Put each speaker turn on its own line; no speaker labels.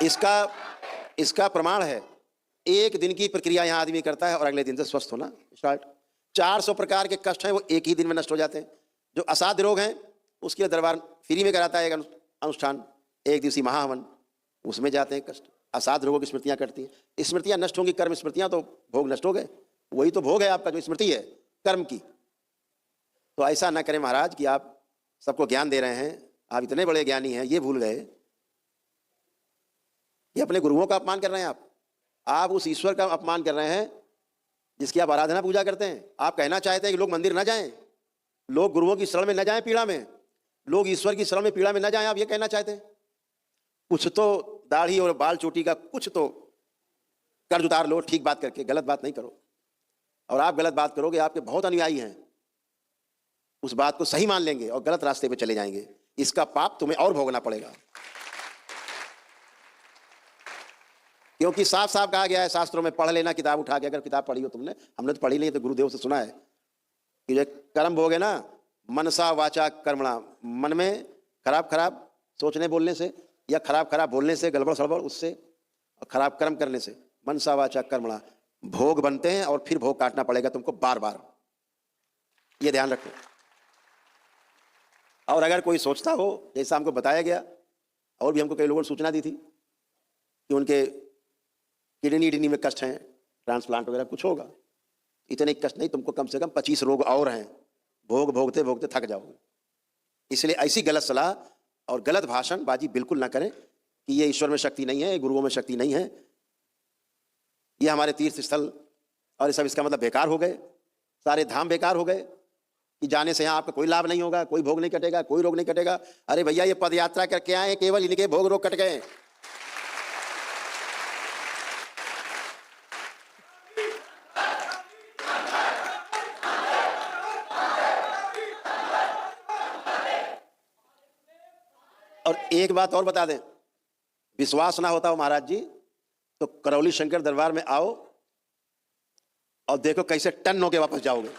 इसका इसका प्रमाण है, एक दिन की प्रक्रिया यहां आदमी करता है और अगले दिन से स्वस्थ होना स्टार्ट। 400 प्रकार के कष्ट हैं वो एक ही दिन में नष्ट हो जाते हैं। जो असाध्य रोग हैं उसके लिए दरबार फ्री में कराता है एक अनुष्ठान, एक दिवसीय महाहवन, उसमें जाते हैं कष्ट। असाध्य रोगों की स्मृतियां कटती हैं। स्मृतियां नष्ट होंगी, कर्म स्मृतियां तो भोग नष्ट हो गए, वही तो भोग है आपका जो स्मृति है कर्म की। तो ऐसा ना करें महाराज कि आप सबको ज्ञान दे रहे हैं, आप इतने बड़े ज्ञानी हैं, ये भूल गए ये अपने गुरुओं का अपमान कर रहे हैं। आप उस ईश्वर का अपमान कर रहे हैं जिसकी आप आराधना पूजा करते हैं। आप कहना चाहते हैं कि लोग मंदिर न जाएं, लोग गुरुओं की शरण में न जाएं पीड़ा में, लोग ईश्वर की शरण में पीड़ा में न जाएं, आप ये कहना चाहते हैं। कुछ तो दाढ़ी और बाल चोटी का कुछ तो कर्ज उतार लो, ठीक बात करके, गलत बात नहीं करो। और आप गलत बात करोगे, आपके बहुत अनुयायी हैं उस बात को सही मान लेंगे और गलत रास्ते पे चले जाएंगे। इसका पाप तुम्हें और भोगना पड़ेगा, क्योंकि साफ साफ कहा गया है शास्त्रों में, पढ़ लेना किताब उठा के, अगर किताब पढ़ी हो तुमने, हमने तो पढ़ी नहीं, तो गुरुदेव से सुना है कि जो कर्म भोग है ना, मनसा वाचा कर्मणा, मन में खराब खराब सोचने बोलने से या खराब खराब बोलने से, गड़बड़ सड़बड़ उससे, और खराब कर्म करने से मनसा वाचा कर्मणा भोग बनते हैं और फिर भोग काटना पड़ेगा तुमको बार बार, ये ध्यान रखो। और अगर कोई सोचता हो, जैसा हमको बताया गया और भी हमको कई लोगों ने सूचना दी थी कि उनके किडनी में कष्ट हैं, ट्रांसप्लांट वगैरह कुछ होगा, इतने कष्ट नहीं, तुमको कम से कम 25 रोग और हैं, भोग भोगते भोगते थक जाओगे। इसलिए ऐसी गलत सलाह और गलत भाषण बाजी बिल्कुल ना करें कि ये ईश्वर में शक्ति नहीं है, गुरुओं में शक्ति नहीं है, ये हमारे तीर्थ स्थल और ये सब इसका मतलब बेकार हो गए, सारे धाम बेकार हो गए कि जाने से यहाँ आपका कोई लाभ नहीं होगा, कोई भोग नहीं कटेगा, कोई रोग नहीं कटेगा। अरे भैया, ये पद यात्रा करके आए, केवल इनके भोग रोग कट गए। और एक बात और बता दें, विश्वास ना होता हो महाराज जी तो करौली शंकर दरबार में आओ और देखो कैसे टन होके वापस जाओगे।